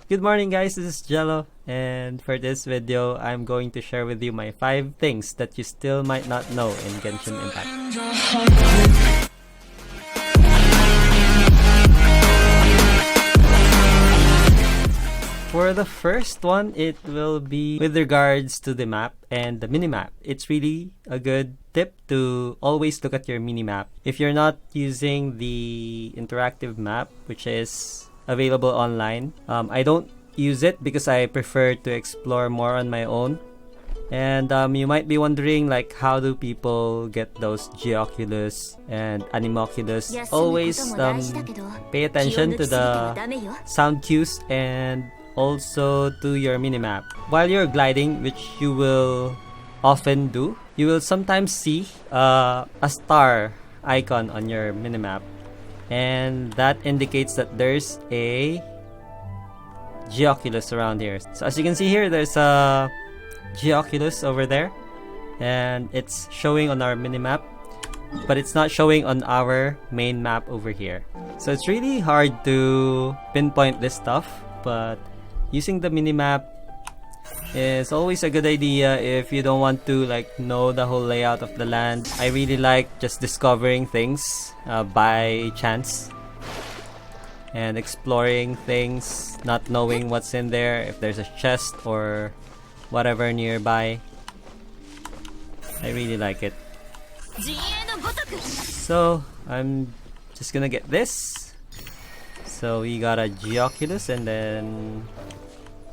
Good morning guys, this is Jello, and for this video, I'm going to share with you my 5 things that you still might not know in Genshin Impact. For the first one, it will be with regards to the map and the minimap. It's really a good tip to always look at your minimap. If you're not using the interactive map, which is available online, I don't use it because I prefer to explore more on my own. And you might be wondering, like, how do people get those Geoculus and Animoculus? Always pay attention to the sound cues and also to your minimap. While you're gliding, which you will often do, you will sometimes see a star icon on your minimap, and that indicates that there's a Geoculus around here. So as you can see here, there's a Geoculus over there, and it's showing on our minimap, but it's not showing on our main map over here. So it's really hard to pinpoint this stuff, but using the minimap is always a good idea if you don't want to know the whole layout of the land. I really like just discovering things by chance and exploring things, not knowing what's in there, if there's a chest or whatever nearby. I really like it. So I'm just gonna get this. So we got a Geoculus, and then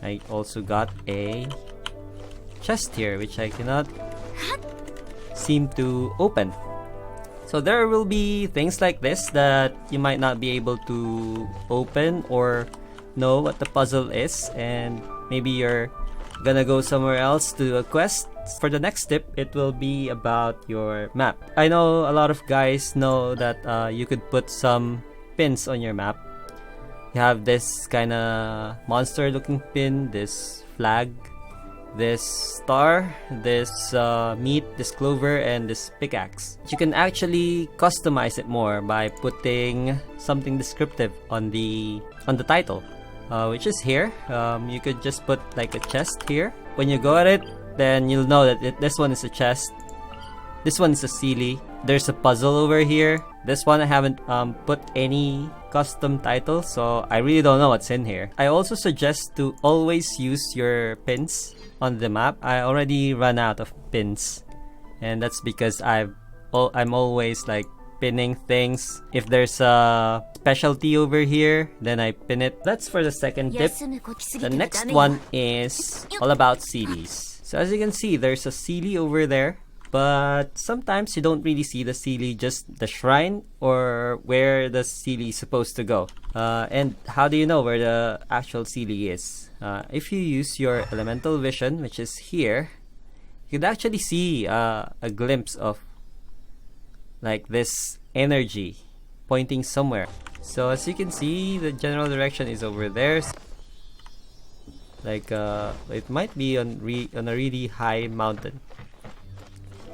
I also got a chest here, which I cannot seem to open. So there will be things like this that you might not be able to open or know what the puzzle is, and maybe you're gonna go somewhere else to do a quest. For the next tip, it will be about your map. I know a lot of guys know that you could put some pins on your map. You have this kind of monster looking pin, this flag, this star, this meat, this clover, and this pickaxe. You can actually customize it more by putting something descriptive on the title, which is here. You could just put like a chest here. When you go at it, then you'll know that this one is a chest, this one is a Sealy, there's a puzzle over here. This one I haven't put any custom title, so I really don't know what's in here. I also suggest to always use your pins on the map. I already ran out of pins, and that's because I'm always pinning things. If there's a specialty over here, then I pin it. That's for the second tip. The next one is all about Sealies. So as you can see, there's a Sealy over there, but sometimes you don't really see the Sealy, just the shrine or where the Sealy is supposed to go. And how do you know where the actual Sealy is? If you use your elemental vision, which is here, you can actually see a glimpse of this energy pointing somewhere. So as you can see, the general direction is over there. It might be on a really high mountain.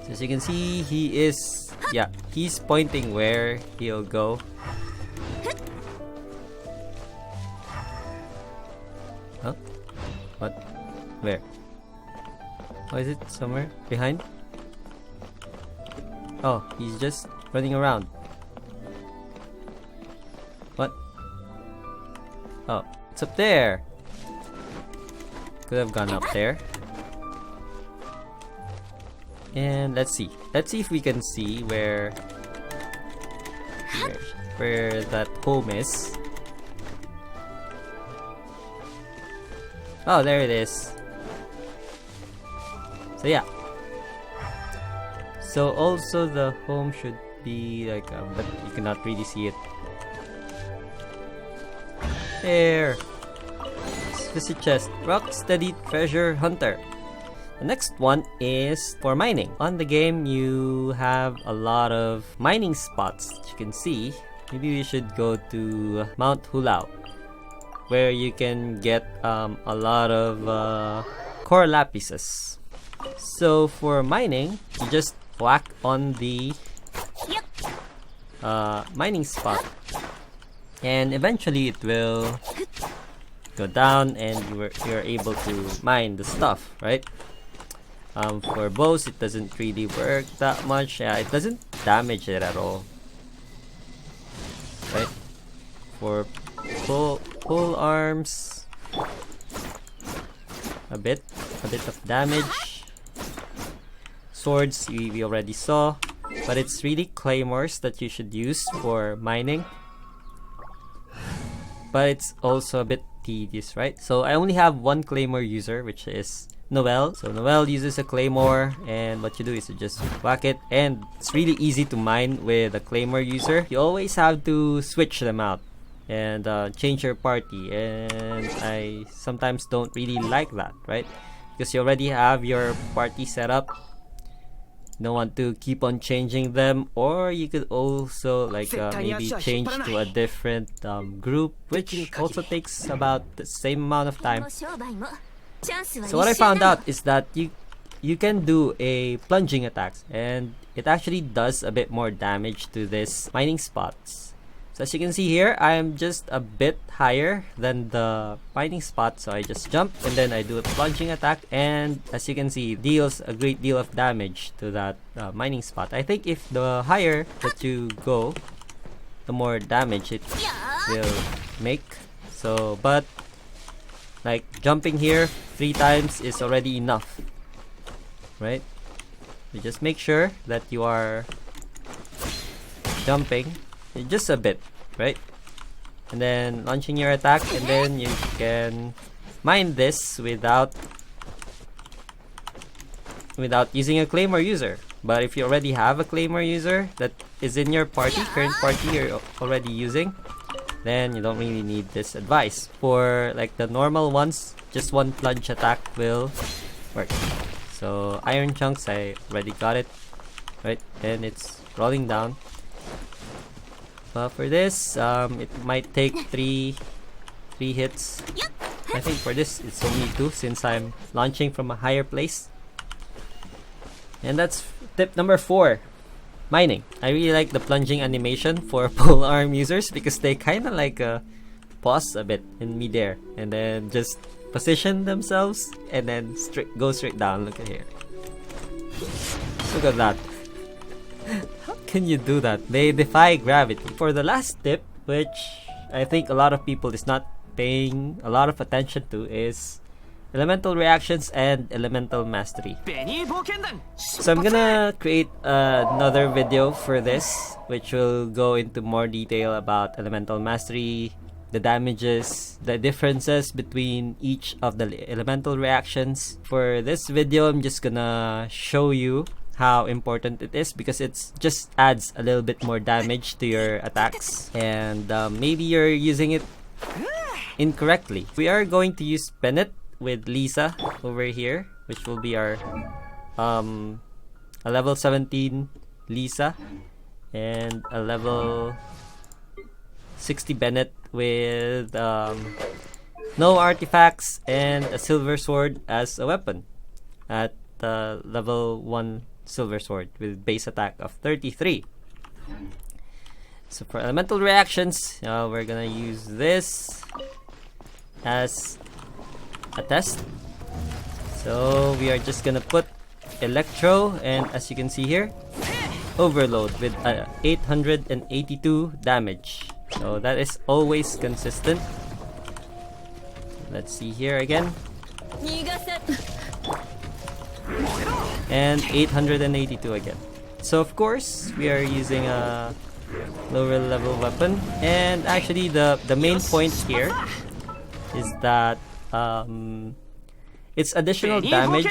So as you can see, he's pointing where he'll go. Huh? What? Where? Oh, is it somewhere behind? Oh, he's just running around. What? Oh, it's up there. Could have gone up there. And let's see if we can see where that home is. Oh, there it is. So yeah. So also the home should be but you cannot really see it. There. Visit chest. Rock steady treasure hunter. The next one is for mining. On the game, you have a lot of mining spots that you can see. Maybe we should go to Mount Hulao, where you can get a lot of core lapises. So for mining, you just whack on the mining spot, and eventually it will go down and you're able to mine the stuff, right? For bows, it doesn't really work that much. Yeah, it doesn't damage it at all, right? For pull arms, a bit of damage. Swords, we already saw, but it's really claymores that you should use for mining. But it's also a bit tedious, right? So I only have one claymore user, which is Noelle. So Noelle uses a claymore, and what you do is you just whack it, and it's really easy to mine with a claymore user. You always have to switch them out and change your party, and I sometimes don't really like that, right? Because you already have your party set up. You don't want to keep on changing them, or you could also like maybe change to a different group, which also takes about the same amount of time. So what I found out is that you can do a plunging attack, and it actually does a bit more damage to this mining spots. So as you can see here, I am just a bit higher than the mining spot, so I just jump and then I do a plunging attack, and as you can see, deals a great deal of damage to that mining spot. I think if the higher that you go, the more damage it will make. So, but like jumping here 3 times is already enough, right? You just make sure that you are jumping just a bit, right? And then launching your attack, and then you can mine this without using a claymore user. But if you already have a claymore user that is in your party, current party you're already using, then you don't really need this advice. For like the normal ones, just one plunge attack will work. So iron chunks, I already got it, right? And it's rolling down. But for this, it might take three hits. I think for this, it's only 2 since I'm launching from a higher place. And that's tip number 4, mining. I really like the plunging animation for pole arm users because they kind of like pause a bit in midair and then just position themselves and then go straight down. Look at here. Look at that. How can you do that? They defy gravity. For the last tip, which I think a lot of people is not paying a lot of attention to, is elemental reactions and elemental mastery. So I'm gonna create another video for this, which will go into more detail about elemental mastery, the damages, the differences between each of the elemental reactions. For this video, I'm just gonna show you how important it is because it just adds a little bit more damage to your attacks, and maybe you're using it incorrectly. We are going to use Bennett with Lisa over here, which will be our a level 17 Lisa and a level 60 Bennett with no artifacts and a silver sword as a weapon at level 1 silver sword with base attack of 33. So for elemental reactions, we're gonna use this as a test. So we are just gonna put electro, and as you can see here, overload with 882 damage. So that is always consistent. Let's see here again. And 882 again. So of course we are using a lower level weapon, and actually the main point here is that it's additional damage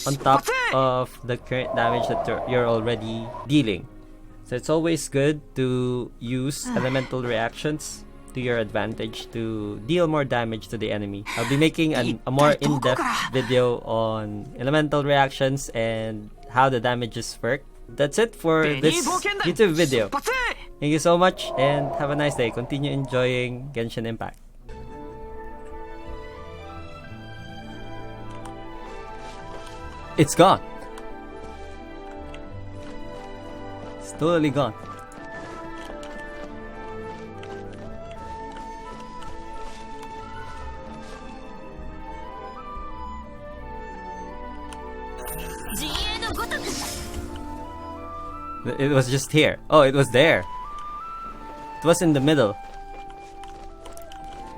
on top of the current damage that you're already dealing. So it's always good to use elemental reactions to your advantage to deal more damage to the enemy. I'll be making a more in-depth video on elemental reactions and how the damages work. That's it for this YouTube video. Thank you so much and have a nice day. Continue enjoying Genshin Impact. It's gone. It's totally gone. It was just here. Oh, it was there. It was in the middle.